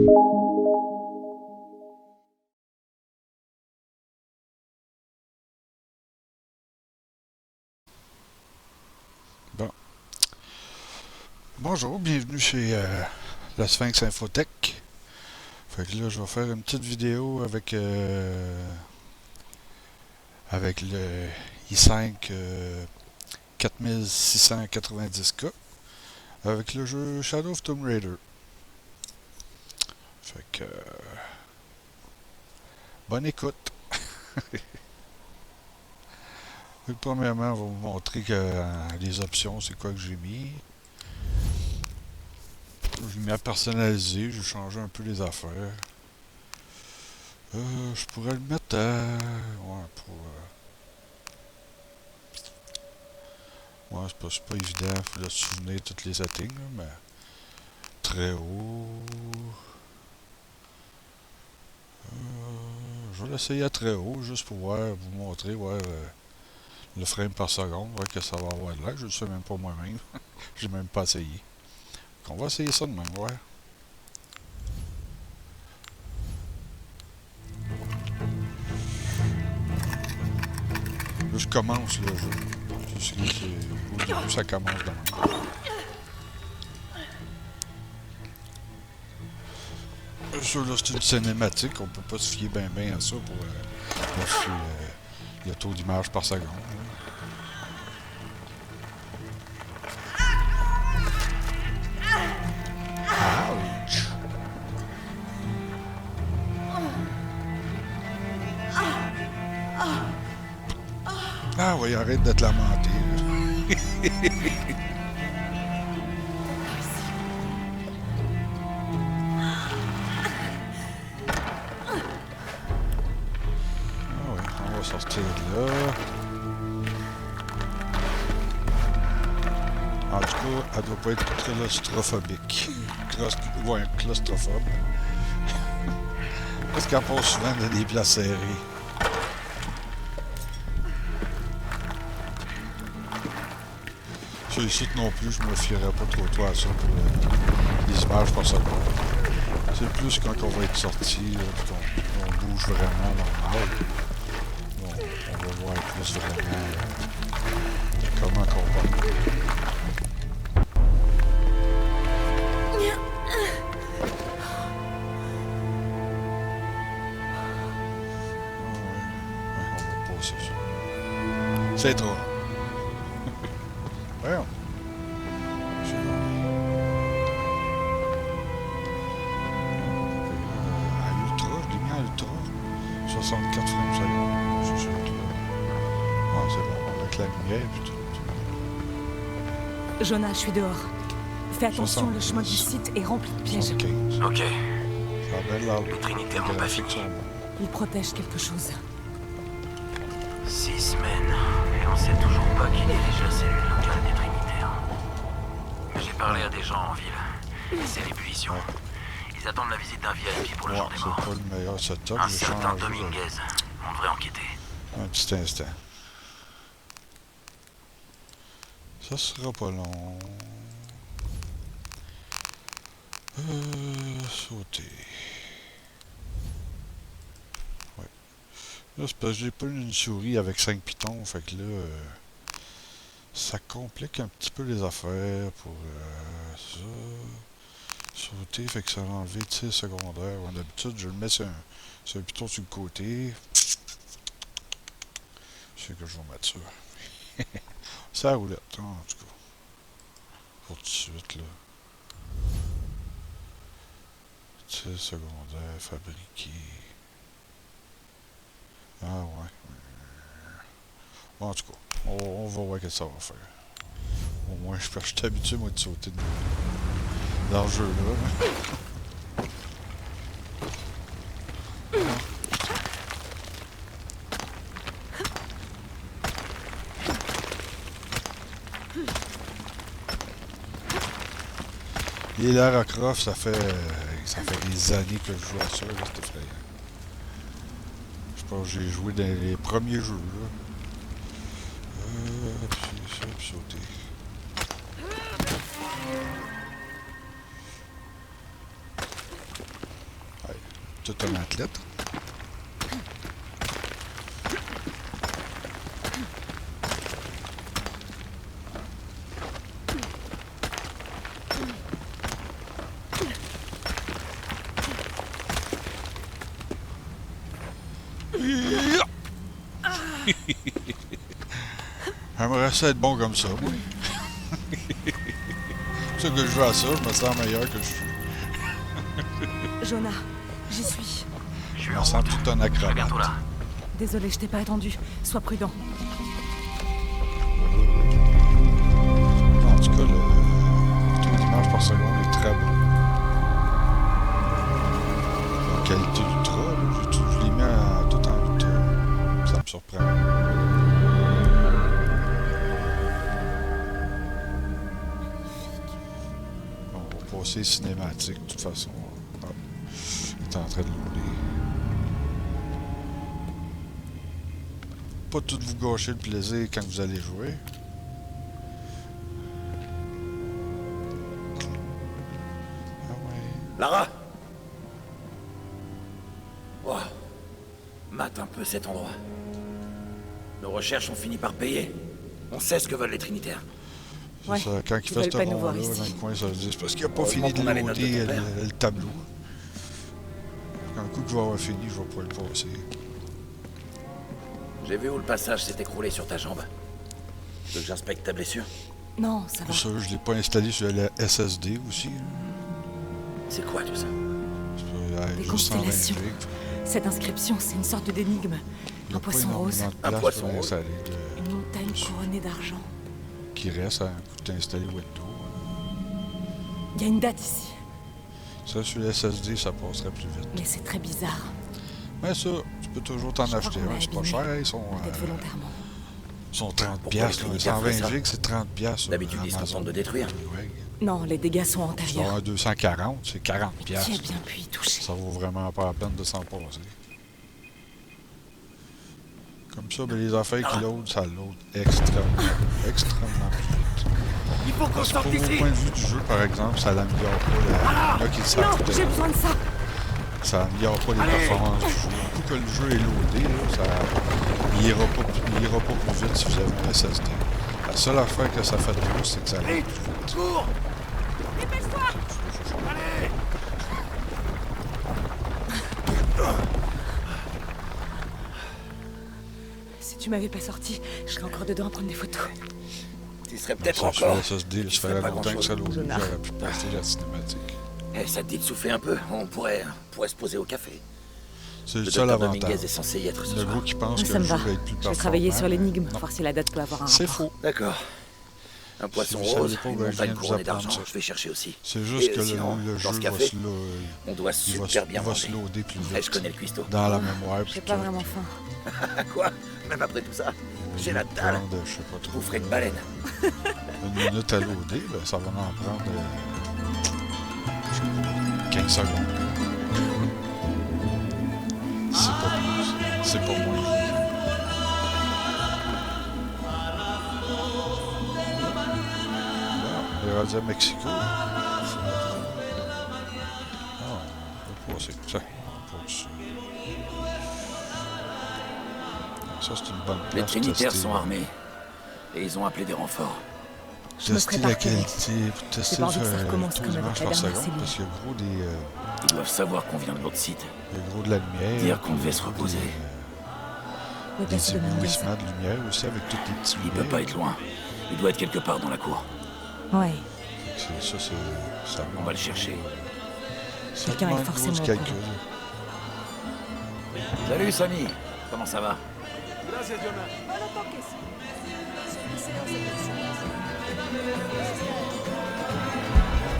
Bon. Bonjour, bienvenue chez la Sphinx Infotech. Fait que là, je vais faire une petite vidéo avec le i5 4690K avec le jeu Shadow of Tomb Raider. Fait que bonne écoute. Premièrement, on va vous montrer que les options, c'est quoi que j'ai mis. J'ai mis à personnaliser, j'ai changé un peu les affaires. Je pourrais le mettre à... Ouais, ouais, c'est pas évident, il faut se souvenir toutes les settings, là, mais... Très haut... je vais l'essayer à très haut, juste pour vous montrer, le frame par seconde, voir que ça va avoir de l'air. Je le sais même pas moi-même. J'ai même pas essayé. Donc on va essayer ça de même, ouais. Là, je commence le jeu. Au début, ça commence de même. Ça, là, c'est une cinématique. On peut pas se fier bien à ça pour vérifier le taux d'image par seconde. Ouch! Ah oui, arrête de te lamenter. On va sortir de là. En tout cas, elle doit pas être claustrophobique. Ouais, claustrophobe. Parce qu'elle passe souvent dans des places serrées. Sur les sites non plus, je me fierais pas trop à ça pour les images par seconde. C'est plus quand on va être sorti, qu'on bouge vraiment normal. Bon, on va voir plus vraiment comment qu'on va. On va passer ça. C'est trop. Voyons. À ultra, je l'ai mis à ultra. 64 frames secondes. C'est sûr que... Ouais, c'est bon, avec la lumière et tout. Jonah, je suis dehors. Fais attention, 70. le chemin du site est rempli de pièges. 75. Ok, Ça a belle l'air. les Trinitaires n'ont pas fini. Il protège quelque chose. 6 semaines, et on sait toujours pas qui dirige la cellule locale des Trinitaires. J'ai parlé à des gens en ville. C'est l'ébullition. Ils attendent la visite d'un VIP pour le jour des morts. C'est pas le meilleur setup. Un J'ai certain changé, Dominguez. On devrait enquêter. un petit instant. Ça sera pas long. Sauter. Ouais. Là, c'est parce que j'ai pas une souris avec 5 pitons. Fait que là, ça complique un petit peu les affaires pour ça. Sauter, fait que ça va enlever tir secondaire. D'habitude, je le mets sur un piton sur le côté. Je sais que je vais mettre ça. Ça roulette, hein, en tout cas. Pour tout de suite, là. Tir secondaire, fabriqué. Ah ouais. Bon, en tout cas, on va voir ce que ça va faire. Au moins, je suis habitué, moi, de sauter dans le jeu-là. Les Lara Croft, ça fait des années que je joue à ça, là, c'est effrayant. Je pense que j'ai joué dans les premiers jeux, là. Puis ça, puis sauter. tout un athlète. J'aimerais ça être bon comme ça, moi. C'est que je joue à ça, je me sens meilleur que je suis. Jonah, j'y suis. Je Je suis me en sens route. tout un Je serai acrobate. bientôt là. Désolé, je t'ai pas attendu. Sois prudent. En tout cas, le taux d'image par seconde est très bon. En qualité ultra, là, je l'ai mis tout en ultra. Ça me surprend. Bon, on va passer cinématique, de toute façon. Ah, il est en train de louer. Pas tout vous gâcher le plaisir quand vous allez jouer. Ah ouais. Lara! Wow. Mate un peu cet endroit. Nos recherches ont fini par payer. On sait ce que veulent les Trinitaires. C'est Ouais, ça, quand il ils fait veulent ce pas nous voir rond-là, ici. dans le coin, ça veut dire c'est parce qu'il n'a pas Heureusement fini de qu'on a les notes de loader ton père. le tableau. Quand le coup que je vais avoir fini, je vais pas le passer. J'ai vu où le passage s'est écroulé sur ta jambe. Tu veux que j'inspecte ta blessure? Non, ça va. Pour ça, je l'ai pas installé sur la SSD aussi. C'est quoi tout ça? Des Juste 120 constellations. gigs. Cette inscription, c'est une sorte d'énigme. Il y a Un pas poisson rose, énormément de Un place poisson pour rose. installer une montagne couronnée d'argent. qui reste à un coup d'installer Windows. Il y a une date ici, Ça, sur la SSD, ça passerait plus vite. mais c'est très bizarre. Mais ça, tu peux toujours t'en Je crois acheter qu'on l'a un. C'est pas abîmé. cher, ils sont Peut-être volontairement. 30 Pourquoi piastres. les Là. Trinitaires feraient 120 ça? gigs, c'est 30 piastres. D'habitude, ils se contentent de détruire. Ouais. Non, les dégâts sont Tu vas antérieurs. avoir 240, c'est 40 Qui piastres. a bien pu y toucher? Ça vaut vraiment pas la peine de s'en passer. Comme ça, ben, les affaires qui loadent, ça load extrêmement plus vite. Il faut qu'on Parce que sorte pour d'ici! au point de vue du jeu, par exemple, ça l'améliore pas. Il y en a qui le Non, savent j'ai peut-être. besoin de ça. Ça améliore pas les performances du jeu. Du coup que le jeu est loadé, là, il ira pas plus vite si vous avez un SSD. La seule affaire que ça fait de plus, c'est que ça load plus vite. Cours! Allez! Si tu m'avais pas sorti, je serais encore dedans à prendre des photos. Tu serais peut-être Ça, sur encore. le SSD, Tu ça ferais fait pas longtemps que grand-chose. ça load. Jonah. J'aurais pu passer la cinématique. Eh, ça te dit de souffler un peu? On pourrait se poser au café. C'est le Le seul docteur avantage. Dominguez est censé y être ce Le soir. gros qui pense que Ça le me jeu va. va être plus Je vais performant. travailler sur mais l'énigme, non. voir si la date peut avoir un C'est rapport. faux. D'accord. Un poisson vous savez rose, pas, une ben, je montagne viens de vous couronnée apprendre d'argent. ça. Je vais chercher aussi. C'est juste Et que sinon, le dans jeu ce va café, se, on doit super bien il va se manger. loader plus Eh, je vite. connais le cuistot. Dans la mémoire. J'ai plutôt. pas vraiment faim. Quoi? Même après tout ça? J'ai la dalle. Prendre, je sais pas trop. Vous ferez de baleine. Une minute à loader, ben, ça va en prendre je sais pas, 15 secondes. C'est pas plus. C'est pas moins. Bon, on est rendu à Mexico. Ah, on va passer. Ça, on passe. Ça, c'est une bonne place. Les Trinitaires tester. sont armés. Et ils ont appelé des renforts. Je me Tester prépare la très vite. qualité, pour tester pas envie que ça le recommence taux comme avec d'image la par dernière seconde, cellule. parce qu'il y a gros Ils doivent savoir qu'on vient de l'autre site. il y a gros de la lumière. Dire qu'on devait se gros reposer. Oui, Des place de Dominguez. éblouissements de lumière aussi avec toutes les petites Il peut lumières. pas être loin. Il doit être quelque part dans la cour. Ouais, Ça On va le chercher. Ça Quelqu'un est demande forcément gros au du calcul. Salut Samy. Comment ça va?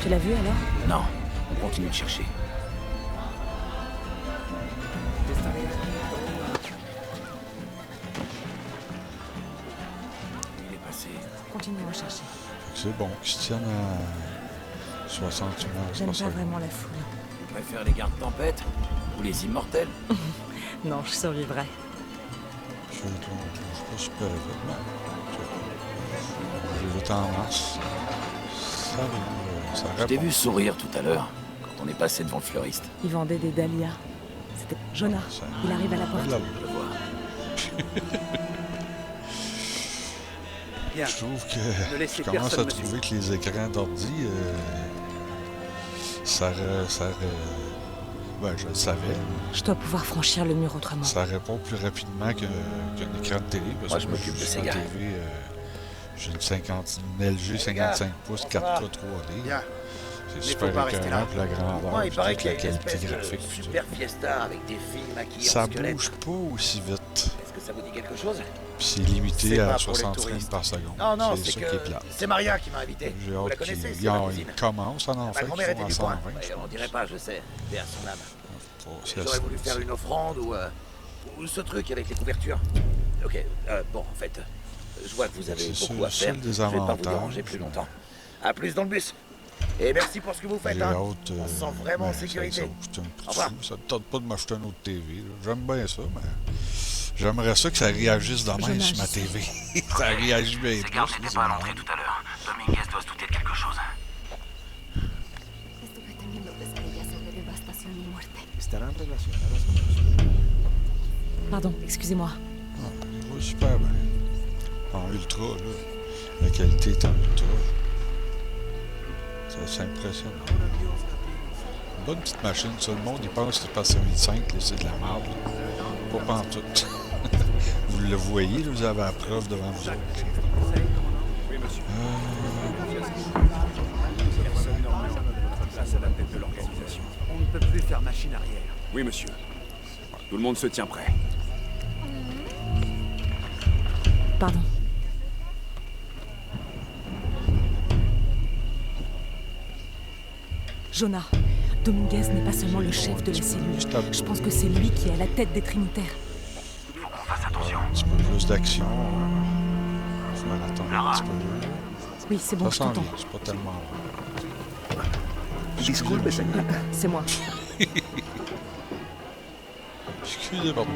tu l'as vu alors? Non. On continue de chercher. Il est passé. Continuons à chercher. C'est bon, qu'ils se tiennent à 60 images J'aime par pas seconde. vraiment la foule. Tu préfères les gardes tempêtes ou les immortels? Non, je survivrai. Je suis pas super vite, mais je vais vite en masse. Ça Je t'ai répond. vu sourire tout à l'heure quand on est passé devant le fleuriste. Ils vendaient des dahlias. C'était Jonah. Il arrive à la porte. Là, Je le vois. Bien. je trouve Ne que laissez je commence personne à me trouver que les écrans d'ordi, ben, je le savais. Je dois pouvoir franchir le mur autrement. Ça répond plus rapidement qu'un écran de télé. Parce Moi, que je m'occupe de sur ces ma gars. TV, j'ai une LG 55 pouces 4K 3D. Bien. C'est Mais super faut pas rester écœurant là. pour la grandeur. Moi, il puis paraît toute qu'il y la a une qualité espèce de graphique. puis tout. super fiesta avec des filles maquillées Ça en squelette. bouge pas aussi vite. Est-ce que ça vous dit quelque chose? Puis c'est limité C'est à pas pour les 60 frames touristes. par seconde. Non, non, c'est c'est ça que qui est plat. c'est Maria qui m'a invité. J'ai Vous la hâte connaissez, qu'il c'est ma cousine. commence à en Ma faire. grand-mère Ils était sont du à coin. 120, je Ouais, on pense. dirait pas, je sais. Paix à son âme. C'est J'aurais voulu faire une offrande ou ce truc avec les couvertures. Ok, bon, en fait, je vois que vous avez C'est beaucoup à seul faire. Je vais pas vous désavantage. déranger plus longtemps. À plus dans le bus. Et merci pour ce que vous faites, J'ai hein. hâte. On se sent vraiment en ben, sécurité. Ça coûte un peu Au revoir. de sous. Ça ne tente pas de m'acheter une autre TV. là. J'aime bien ça, mais j'aimerais ça que ça réagisse de même Jonah, sur ma je sais. TV. Ça réagit bien Ces plus. gardes là, n'étaient c'est pas à marrant. l'entrée tout à l'heure. Dominguez doit se douter de quelque chose. Estuve teniendo pesadillas sobre devastación y muerte. Estarán relacionadas con los... Pardon, excusez-moi. Ah, il va super bien. En ultra, là. La qualité est en ultra. Ça, c'est impressionnant. Une bonne petite machine, ça. Le monde, il pense que c'est pas 5005, là, c'est de la merde. Pas pantoute. Vous le voyez, là, vous avez la preuve devant vous autres. Oui, monsieur. Personne normale à votre place à la tête de l'organisation. On ne peut plus faire machine arrière. Oui, monsieur. Tout le monde se tient prêt. Pardon. Jonah, Dominguez n'est pas seulement le chef de la cellule. Je pense que c'est lui qui est à la tête des Trinitaires. Faut qu'on fasse attention. Un petit peu plus d'action. Faire attendre un petit peu. Oui, c'est bon, Ça je sent t'entends. bien, c'est pas tellement... Disculpe, señor. C'est moi. Excusez, pardon.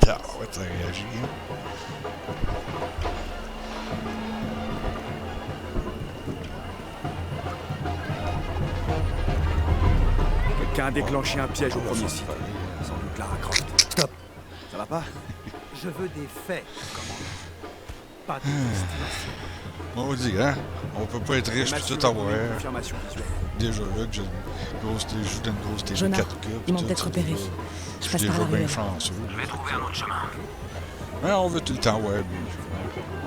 Ah ouais, t'as réagi. Hein? Quelqu'un a déclenché un piège au premier site. Sans doute Lara Croft. Stop. Ça va pas? Je veux des faits, commandant. Pas de destination. On dit, hein? On peut pas être riche Mathieu tout a avoir. donné une confirmation visuelle. Déjà là que j'ai une grosse télé, je joue dans une grosse télé Jonah, 4K. ils m'ont puis peut-être tout, repéré. ça, Je Je passe suis par déjà la bien ruelle. chanceux. Je vais trouver un autre chemin. Mais on veut tout le temps, ouais, mais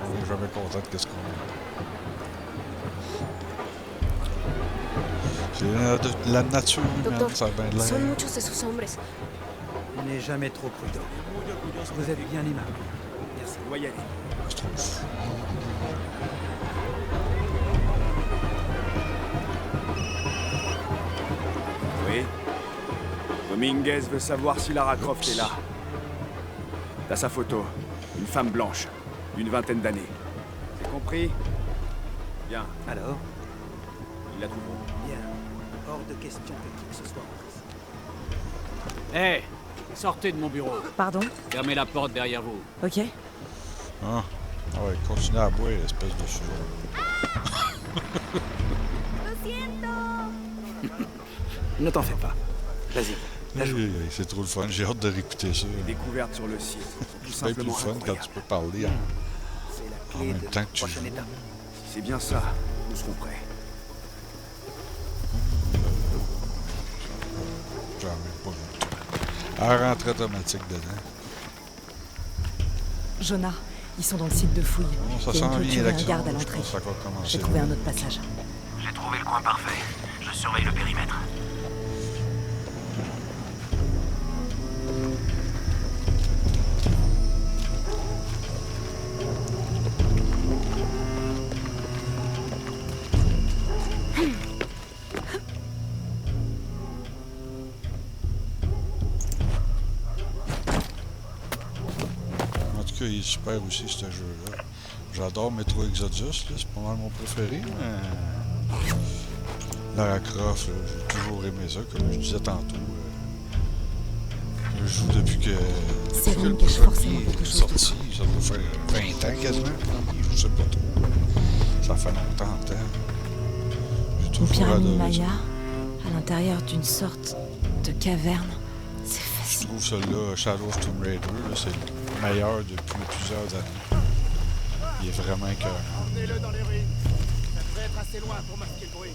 on est jamais content de qu'est-ce qu'on a. C'est la nature humaine, Doctor, ça a bien de son l'air. muchos de sus hombres. N'est jamais trop prudent. Vous êtes bien aimable. Merci. On va y aller. Je trouve. Oui. Dominguez veut savoir si Lara Croft est là. T'as sa photo. Une femme blanche. D'une vingtaine d'années. C'est compris? Bien. Alors, Ils la trouveront. bien. Hors de question que qui que ce soit en Hé, sortez de mon bureau. Pardon? Fermez la porte derrière vous. Ok. Ah, ouais, continue à boire, espèce de sujet. Ne t'en fais pas. Vas-y. C'est trop le fun, j'ai hâte de réécouter ça. Les découvertes sur le site sont tout C'est bien plus simplement fun quand incroyables. tu peux parler en C'est la en clé même de temps la que tu prochaine joues. étape. Si c'est bien ça, nous serons prêts. J'en ai même pas vu le truc. À rentrée automatique dedans. Jonah, ils sont dans le site de fouille. Bon, ça Il y a une sent bien clôture et un l'action. garde à Je l'entrée. pense que ça va commencer. J'ai trouvé un autre passage. J'ai trouvé le coin parfait. Je surveille le périmètre. En tout cas, il est super aussi, ce jeu-là. J'adore Metro Exodus, là, c'est pas mal mon préféré, mais... Lara Croft, là, j'ai toujours aimé ça, comme je disais tantôt. Je joue depuis que Série le cache premier forcément quelque est chose sorti. Ça doit faire 20 ans quasiment, le premier, je sais pas trop. Ça fait longtemps. J'ai Une toujours pyramide adoré ça. maya à l'intérieur d'une sorte de caverne. C'est Je fascinant. trouve celui-là, Shadow of Tomb Raider, là, c'est le meilleur depuis plusieurs années. Il est vraiment écœurant. Emmenez-le dans les ruines. Ça devrait être assez loin pour masquer le bruit.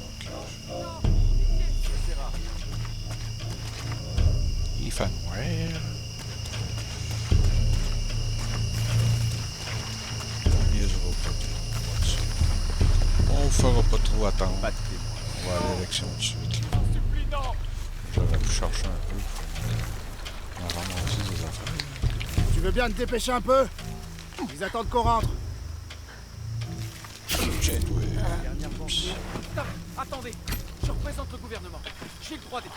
Il fait noir. niaisera pas. On fera pas trop attendre. Pas de témoin. On va aller à l'élection tout de suite. J'aurais pu chercher un peu. On a ramassé des affaires. Tu veux bien te dépêcher un peu? Ils attendent qu'on rentre. Tiens, toi. Stop! Attendez! Je représente le gouvernement. J'ai le droit d'être...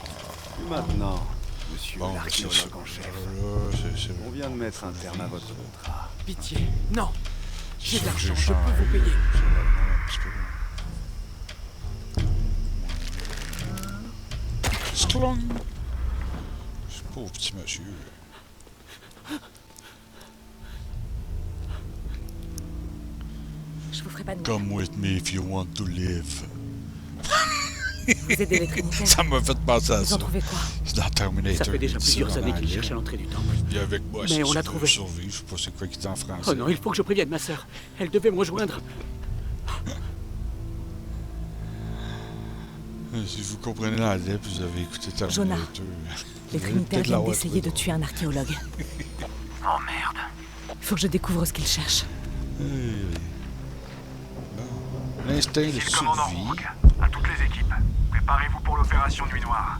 Et maintenant, monsieur Bon, c'est ça. l'archéologue en chef, C'est on vient de mettre un terme à votre contrat. Pitié! Non! J'ai de ça que l'argent, j'ai je peux vous payer. C'est vraiment un petit peu. Sklong! C'est pauvre petit monsieur. Je vous ferai pas de mal. Come with me if you want to live. Vous aidez les Trinitaires. Ça m'a fait penser à Vous ça. en trouvez quoi? C'est dans Terminator. Ça fait déjà il dit ça plusieurs en années qu'il anglais. cherche à l'entrée du temple. Puis avec moi, Mais si on tu l'a veux trouvé. survivre, je sais pas c'est quoi qui dit en français. Oh non, il faut que je prévienne ma sœur. Elle devait me rejoindre. Si vous comprenez l'anglais puis vous avez écouté Terminator... Jonah, Les Trinitaires viennent d'essayer de tuer un archéologue. Oh merde. Il faut que je découvre ce qu'ils cherchent. Bon. L'instinct de Ici le commandant survie. Rourke. À toutes les équipes, préparez-vous pour l'opération Nuit Noire.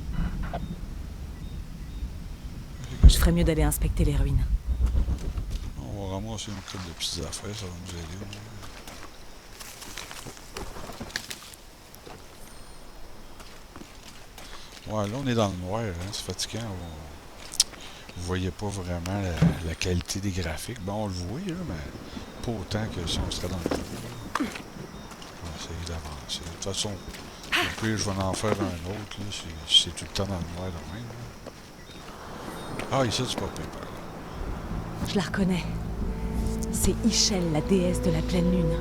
Je ferais mieux d'aller inspecter les ruines. On va ramasser une couple de petites affaires, ça va nous aider. Ouais, là on est dans le noir, hein, c'est fatigant. Vous voyez pas vraiment la qualité des graphiques. Bon, on le voit, là, mais pas autant que si on serait dans le jeu. On va essayer d'avancer. De toute façon, au pire, je vais en faire un autre, là, si c'est tout le temps dans le noir de même. Là. Ah, ici, c'est pas pire. Je la reconnais. C'est Ischel, la déesse de la pleine lune.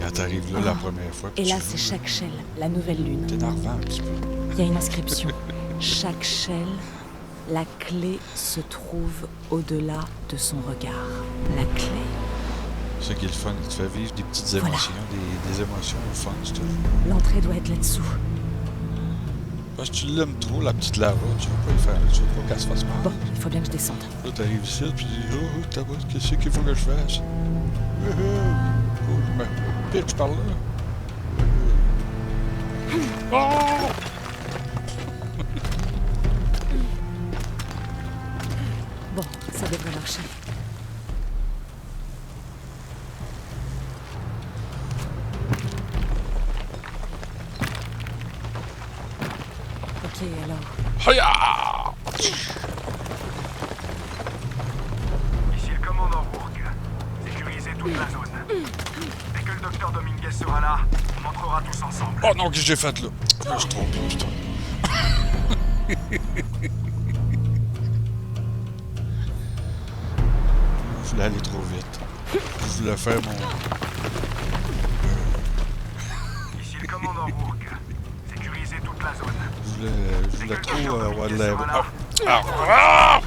Quand t'arrives là la première fois, puis Et là, tu c'est vois, Shakshel, la nouvelle lune. t'es énervant un petit peu. Il y a une inscription. Shakshel, la clé se trouve au-delà de son regard. La clé. C'est ça qui est le fun, il te fait vivre des petites Voilà. émotions, des émotions au fun, ce jeu. L'entrée doit être là-dessous. Parce que tu l'aimes trop, la petite lava, tu veux pas le faire, tu veux pas qu'elle se fasse mal. Bon, il faut bien que je descende. Là, t'arrives ici, puis tu dis, oh, tabac, qu'est-ce qu'il faut que je fasse? Oh, je me pitch par là. Oh! Bon, ça devrait marcher. Ok, alors. Hiya! Ici le commandant Rourke. Sécurisez toute la zone. Dès que le docteur Dominguez sera là, on entrera tous ensemble. Oh non, qu'est-ce que j'ai fait là? Je me suis trompé, putain. Je voulais aller trop vite. Je voulais faire mon... Ici le commandant Rourke. Sécurisez toute la zone. Je voulais trop avoir de l'air. Sera là.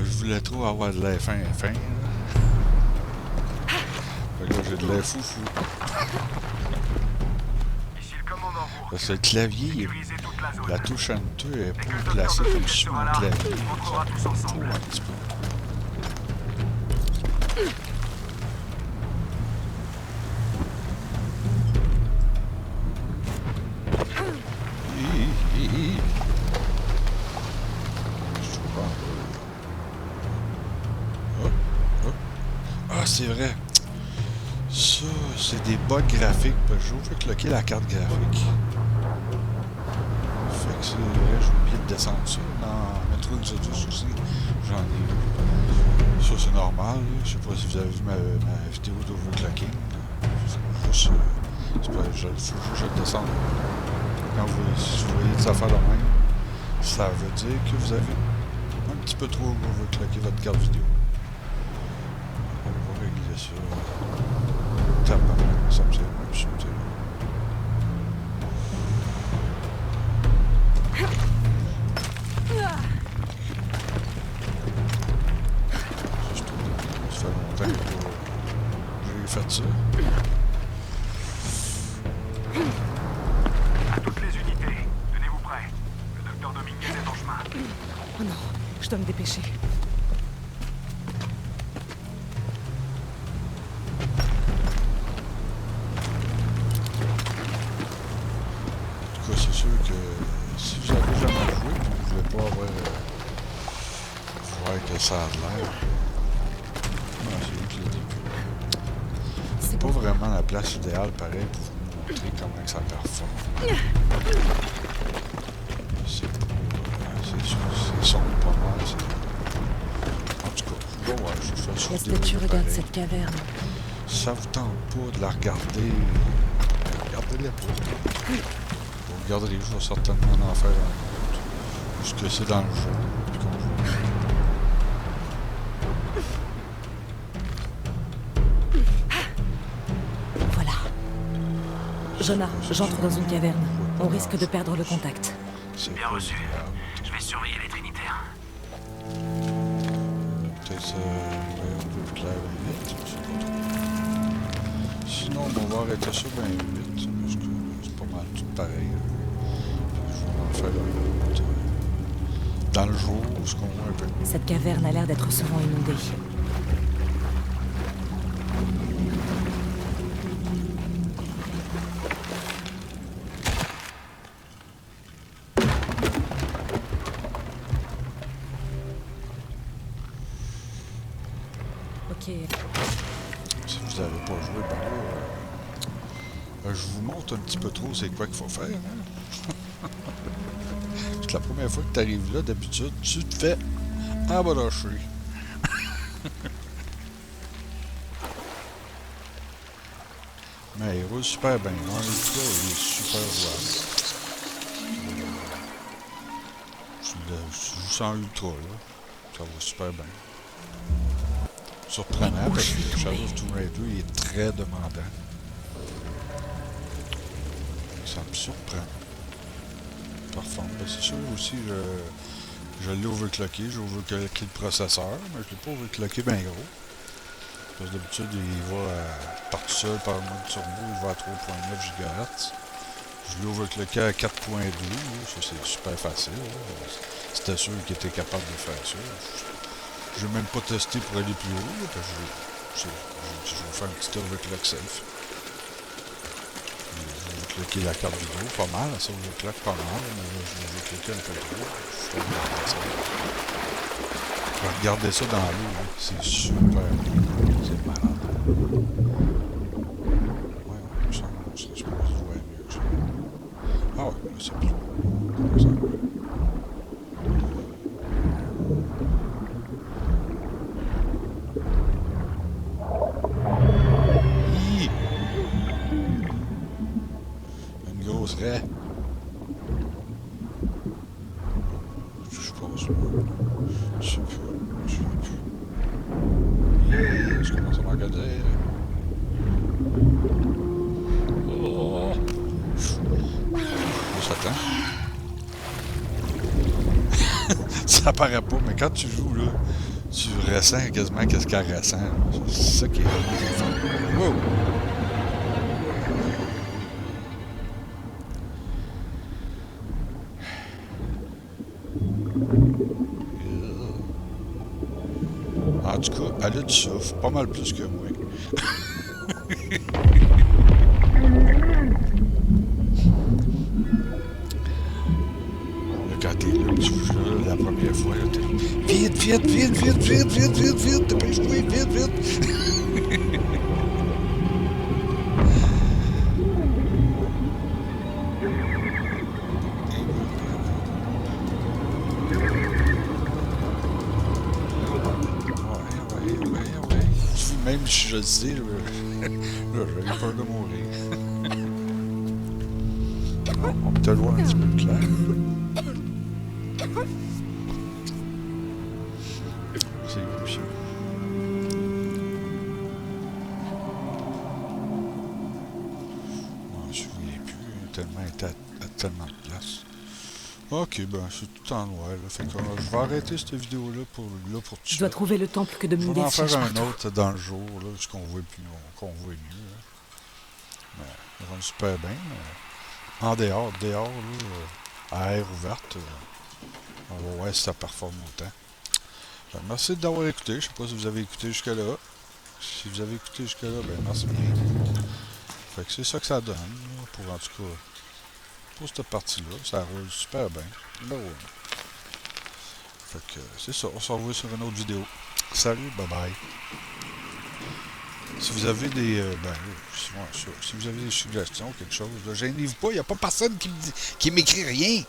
Je voulais trop avoir de l'air fin. Fait que là, j'ai de l'air foufou. Ici le commandant Rourke. Parce que le clavier, Sécurisez toute la zone. la touche Enter est Dès que pas le docteur placée comme Dominguez sur sera mon là, clavier. on entrera tous Trop ensemble. un petit peu. Je trouve pas. Ah, c'est vrai. Ça, c'est des bugs graphiques. Parce que j'ai oublié de cloquer la carte graphique. Fait que c'est vrai, j'ai oublié de descendre ça. Dans Metro Exodus aussi, j'en ai vu. Ça, c'est normal. Là. Je sais pas si vous avez vu ma vidéo d'overclocking. Juste, c'est pas, faut juste que je le descende. Quand si vous voyez des affaires de même, ça veut dire que vous avez un petit peu trop overclocké votre carte vidéo. On va régler ça. Tape. lui fait ça. À toutes les unités, tenez-vous prêts. Le docteur Dominguez est en chemin. Oh non, je dois me dépêcher. En tout cas, c'est sûr que si vous avez jamais joué, puis vous ne voulez pas avoir voir que ça a de l'air. Non, c'est juste le début. C'est pas vraiment la place idéale, pareil, pour vous montrer comment que ça performe. C'est sûr, c'est sombre pas mal. En tout cas, je vais voir, je fais ça. Est-ce que tu regardes cette caverne? Si ça vous tente pas de la regarder, regardez-la pas. Vous regarderez, je vais certainement en faire un autre. Parce que c'est dans le jeu. Puis qu'on joue. Voilà. Jonah, j'entre dans une caverne. On risque de perdre le contact. C'est Bien pas reçu. idéal. Je vais surveiller les Trinitaires. Peut-être ça un peu plus clair vite, je sais pas trop. Sinon, on va arrêter ça bien vite, parce que c'est pas mal tout pareil. Puis je vais en faire un autre dans le jour, ce qu'on voit un peu. Cette caverne a l'air d'être souvent inondée. Ok. Si vous n'avez pas joué, ben là, je vous montre un petit peu trop c'est quoi qu'il faut faire. Hein? C'est la première fois que tu arrives là, d'habitude, tu te fais embrocher. Mais il roule super bien. En ultra, il est super jouable. Je joue sans ultra, là. Ça va super bien. Surprenant, parce que Shadow of Tomb Raider, il est très demandant. Ça me surprend. Performe. Ben, c'est sûr aussi, je l'ai overclocké. J'ai overclocké le processeur, mais je ne l'ai pas overclocké bien gros. Parce que d'habitude, il va par tout seul, par mode turbo, il va à 3.9 GHz. Je l'ai overclocké à 4.2, ça c'est super facile. C'était sûr qu'il était capable de faire ça. Je n'ai même pas testé pour aller plus haut, là, parce que je vais faire un petit overclock safe. Je vais overclocker la carte vidéo pas mal, ça overclock pas mal, mais je vais overclocker un peu trop. Je suis regardez ça dans l'eau, c'est super. C'est malade. Ouais, ça se voit mieux que ça. Ah ouais, là c'est plus haut. Ça va. Une grosse raie. Je pense. Je sais plus. Je sais plus. Je commence à me regarder. Oh. Ça s'attend. Ça paraît pas, mais quand tu joues, là, tu ressens quasiment qu'est-ce qu'elle ressent. C'est ça qui est vraiment. Wow! En tout cas, elle a du souffle, pas mal plus que moi. Là, quand t'es là, tu joues là, la première fois, là, t'es vite, vite, vite, vite, vite, vite, vite, vite, dépêche-toi, vite, vite. Même si je le sais, là, j'avais peur de mourir. Bon, on peut te le voir un petit peu plus clair. C'est émotion. Je ne me souviens plus, tellement était à tellement de place. Ok, ben c'est tout en noir. Là. Fait que je vais arrêter cette vidéo-là pour tout de Je dois suite. trouver le temple que Je vais Dominguez en cherche faire un partout. autre dans le jour, là, parce qu'on voit plus, qu'on voit mieux. Là. Mais, ça rend super bien. Mais en dehors, là, à air ouverte, on va voir si ça performe autant. Ben, merci d'avoir écouté. Je sais pas si vous avez écouté jusque-là. Si vous avez écouté jusque-là, ben merci bien. Fait que c'est ça que ça donne, là, pour en tout cas, pour cette partie-là. Ça roule super bien. Numéro 1. Fait que c'est ça, on se revoit sur une autre vidéo. Salut, bye bye. Si vous avez des si vous avez des suggestions, quelque chose, gênez-vous pas, il n'y a pas personne qui m'écrit rien.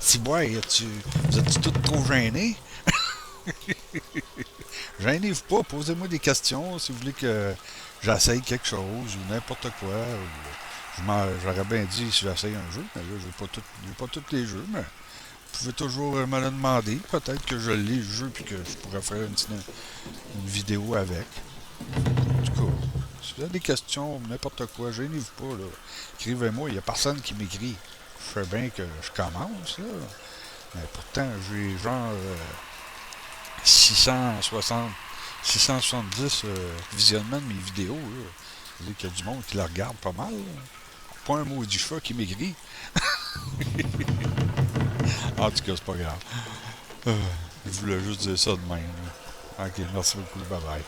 Si vous êtes tous trop gênés? Gênez-vous pas, posez-moi des questions si vous voulez que j'essaye quelque chose ou n'importe quoi. J'aurais bien dit si j'essaye un jeu, mais là, j'ai pas tous les jeux, mais vous pouvez toujours me le demander. Peut-être que je lis le jeu et que je pourrais faire une vidéo avec. En tout cas, si vous avez des questions, n'importe quoi, gênez-vous pas, là. Écrivez-moi, il n'y a personne qui m'écrit. Je sais bien que je commence, là. Mais pourtant, j'ai genre 670 visionnements de mes vidéos, là. Vous qu'il y a du monde qui la regarde pas mal, là. Pas un maudit chat qui m'écrit. En tout cas, c'est pas grave. Je voulais juste dire ça de même, là. Ok, merci beaucoup, bye bye.